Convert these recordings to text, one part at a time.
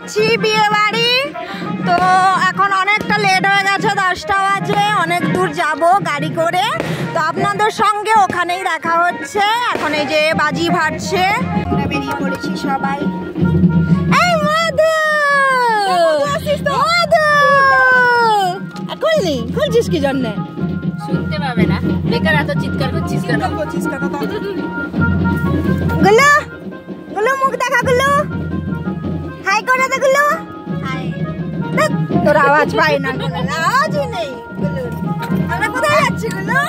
যাচ্ছি বিয়ে বাড়ি। তো এখন অনেকটা লেট হয়ে গেছে, 10টা বাজে, অনেক দূর যাব গাড়ি করে। তো আপনাদের সঙ্গে ওখানেই দেখা হচ্ছে। এখন এই যে বাজি ফাটছে, আমরা বেরিয়ে পড়েছি সবাই। এই মধু, মধু খুলনি, খুলছিস কি জন্য? শুনতে পাবে না, বেকার এত চিৎকার করছিস কেন? গুলো গুলো মুখ দেখা, গুলো হাই করে দে, গুলো হাই। তোর আওয়াজ পাই না, আওয়াজই নেই। আমরা কোথায় যাচ্ছি গুলো?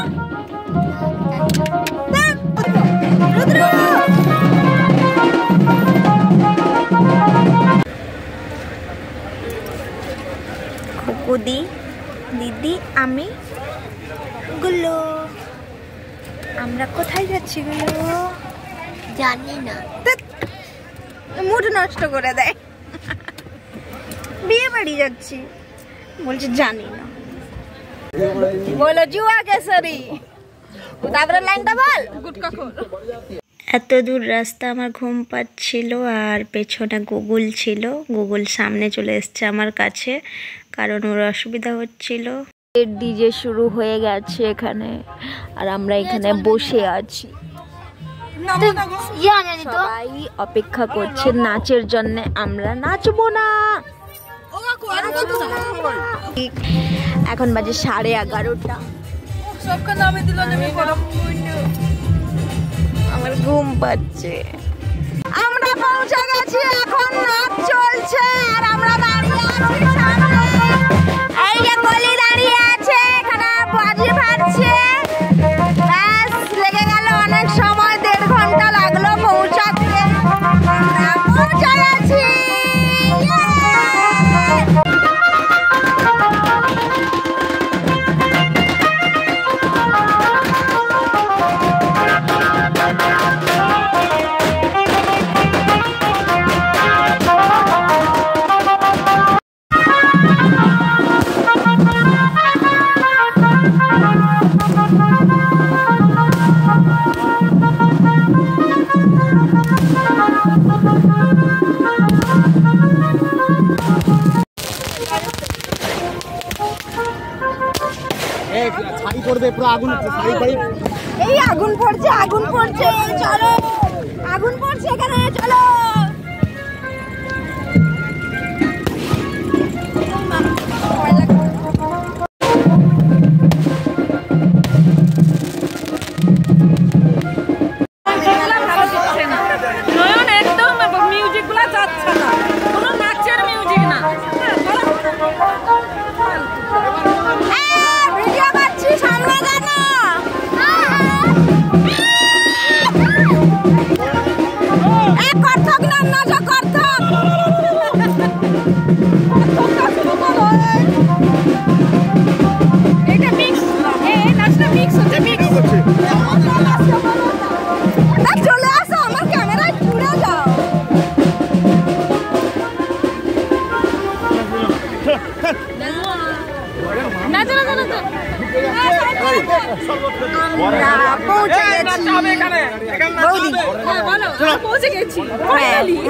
খুকুদি, দিদি, আমি, গুলো। আমরা কোথায় যাচ্ছি গুলো? জানি না, মুড নষ্ট করে দেয়। বিয়ে বাড়ি যাচ্ছি বলছি জানি না। বলো জুয়া কেশরী, তারপরে লাইনটা বল। এত দূর রাস্তা আমার ঘুম পাচ্ছিল, আর পেছনে গুগল ছিল। গুগল সামনে চলে এসছে আমার কাছে, কারণ ওর অসুবিধা হচ্ছিল। ডিজে শুরু হয়ে গেছে এখানে, আর আমরা এখানে বসে আছি। সবাই অপেক্ষা করছে নাচের জন্য। আমরা নাচবো না। এখন বাজে 11:30। আমার ঘুম পাচ্ছে। আমরা পৌঁছে গেছি, এখন নাচ চলছে আর আমরা দাঁড়িয়ে আছি সামনে। এই যে গলি দাঁড়িয়ে আছে, এখানে বাজি ফাটছে। ব্যাস, লেগে গেল অনেক সময়, 1.5 ঘন্টা লাগলো পৌঁছাতে। আমরা পৌঁছে গেছি। এই আগুন পড়ছে, আগুন পড়ছে, চলো আগুন পড়ছে এখানে, চলো।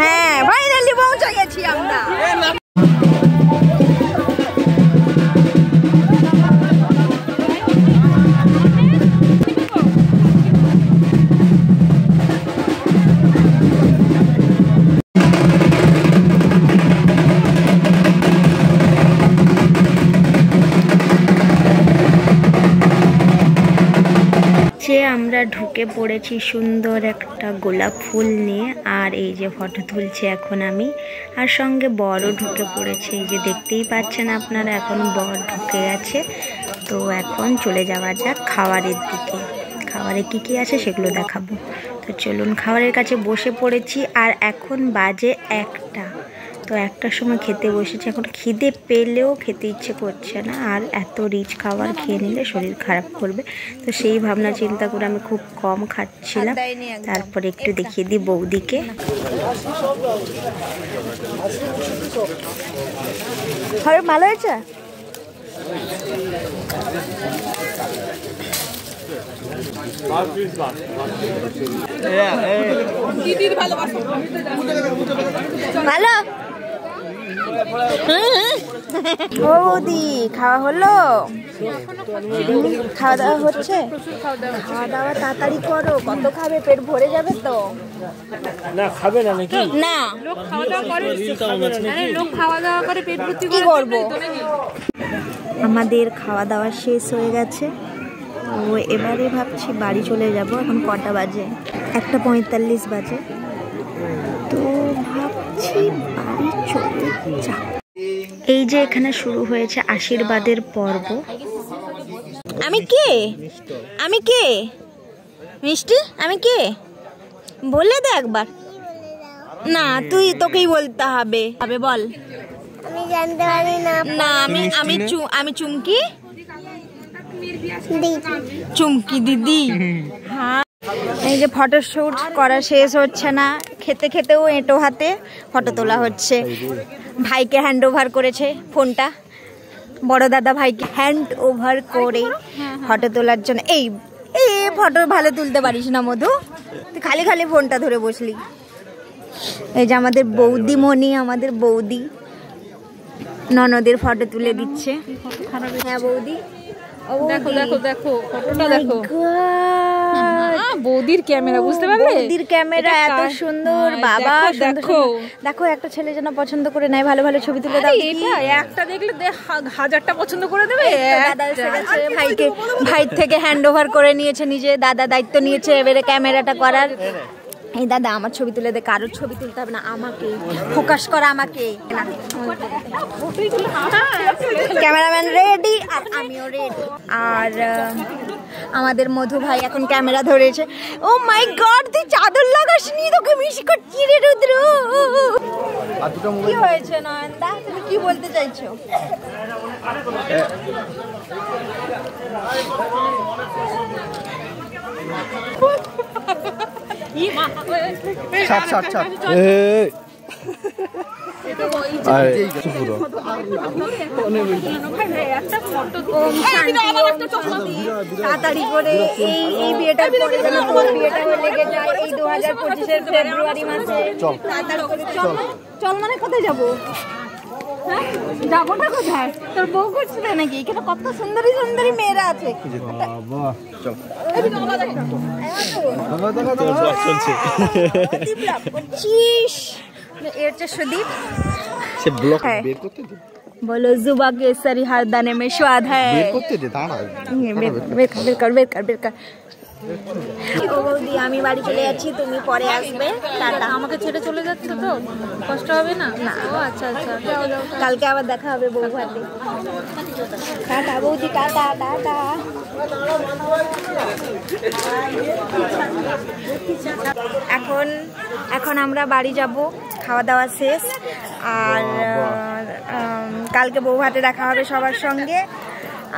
হ্যাঁ, ফাইনালি পৌঁছে গেছি আমরা। আমরা ঢুকে পড়েছি সুন্দর একটা গোলাপ ফুল নিয়ে, আর এই যে ফটো তুলছি এখন আমি, আর সঙ্গে বরও ঢুকে পড়েছে। এই যে দেখতেই পাচ্ছেন আপনারা, এখন বর ঢুকে গেছে। তো এখন চলে যাওয়া যাক খাবারের দিকে। খাবারে কি কি আছে সেগুলো দেখাবো। তো চলুন, খাবারের কাছে বসে পড়েছি, আর এখন বাজে 1টা। তো 1টার সময় খেতে বসেছি। এখন খিদে পেলেও খেতে ইচ্ছে করছে না, আর এত রিচ খাবার খেয়ে নিলে শরীর খারাপ করবে। তো সেই ভাবনা চিন্তা করে আমি খুব কম খাচ্ছিলাম। তারপরে একটু দেখিয়ে দিই বৌদিকে। খাবার ভালো হয়েছে? ভালো ও বৌদি খাওয়া হলো? খাওয়া দাওয়া হচ্ছে? খাওয়া দাওয়া তাড়াতাড়ি করো, কত খাবে? পেট ভরে যাবে তো। না খাবে না নাকি? না, লোক খাওয়া দাওয়া করে, আরে লোক খাওয়া দাওয়া করে পেট ভর্তি কি করবো? আমাদের খাওয়া দাওয়া শেষ হয়ে গেছে, তো এবারে ভাবছি বাড়ি চলে যাব। এখন কটা বাজে? 1:45 বাজে, তো ভাবছি বাড়ি চলে যাব। এই যে এখানে শুরু হয়েছে আশীর্বাদের পর্ব। আমি কে? আমি কে? মিষ্টি আমি কে? বলে দে একবার। না, তোকেই বলতে হবে। বল। আমি জানতে পারি না। না, আমি চুমকি চুমকি দিদি। হ্যাঁ, এই যে ফটোশুট করা শেষ হচ্ছে না, খেতে খেতেও এঁটো হাতে ফটো তোলা হচ্ছে। ভাইকে হ্যান্ড ওভার করেছে ফোনটা, বড় দাদা ভাইকে হ্যান্ড ওভার করে ফটো তোলার জন্য। এই ফটো ভালো তুলতে পারিস না মধু, তুই খালি খালি ফোনটা ধরে বসলি। এই যে আমাদের বৌদিমণি, আমাদের বৌদি ননদের ফটো তুলে দিচ্ছে। হ্যাঁ বৌদি, দেখো দেখো দেখো ফটোটা দেখো। বৌদির ক্যামেরা, বুঝতে পারলে? বৌদির ক্যামেরা এত সুন্দর বাবা, দেখো দেখো একটা ছেলে যেন পছন্দ করে নেয়, ভালো ভালো ছবি তুলে দাও। এটা একটা দেখলে 1000টা পছন্দ করে দেবে। দাদা এসে গেছে, ভাই থেকে হ্যান্ড ওভার করে নিয়েছে, নিজে দাদা দায়িত্ব নিয়েছে এবারে ক্যামেরাটা করার। এই দাদা আমার ছবি তুলে দে, কারোর ছবি তুলতে হবে না, আমাকে ফোকাস করা, আমাকে। ক্যামেরাম্যান রেডি আর আমিও রেডি। আর আমাদের মধু ভাই এখন ক্যামেরা ধরেছে। ও মাই গড, তুই চাদর লাগাসনি, তোকে মিস করছি রে রুদ্র। কি হয়েছে নয়নদা, তুমি কি বলতে চাইছো? তাড়াতাড়ি করে এই বিয়েটার পরে যেন তোর বিয়েটা লেগে যায় এই 2025-এর ফেব্রুয়ারি মাসে। তাড়াতাড়ি করে চল। মানে কোথায় যাবো? হ্যাঁ, যাবো না কোথায়? তোর বউ করছিল নাকি? এখানে কত সুন্দরী সুন্দরী মেয়েরা আছে। बोलो जुबा केसरी हर दाने में स्वाद है। बेर আমি বাড়ি চলে যাচ্ছি, তুমি পরে আসবে। টাটা। আমাকে ছেড়ে চলে যাচ্ছে তো কষ্ট হবে না? না। ও আচ্ছা আচ্ছা, যাও যাও। কালকে আবার দেখা হবে বউ ভাতে। টাটা বৌদি, টাটা টাটা। এখন আমরা বাড়ি যাব, খাওয়া দাওয়া শেষ। আর কালকে বউ ভাতে দেখা হবে সবার সঙ্গে।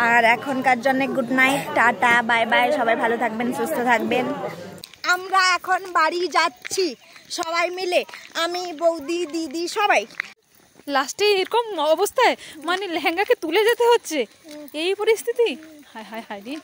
আর এখনকার জন্য good night, tata, bye bye. সবাই ভালো থাকবেন, সুস্থ থাকবেন। আমরা এখন বাড়ি যাচ্ছি সবাই মিলে, আমি বৌদি দিদি সবাই। লাস্টে এরকম অবস্থায়, মানে লেহেঙ্গাকে তুলে যেতে হচ্ছে, এই পরিস্থিতি। হায় হায় হায় রে।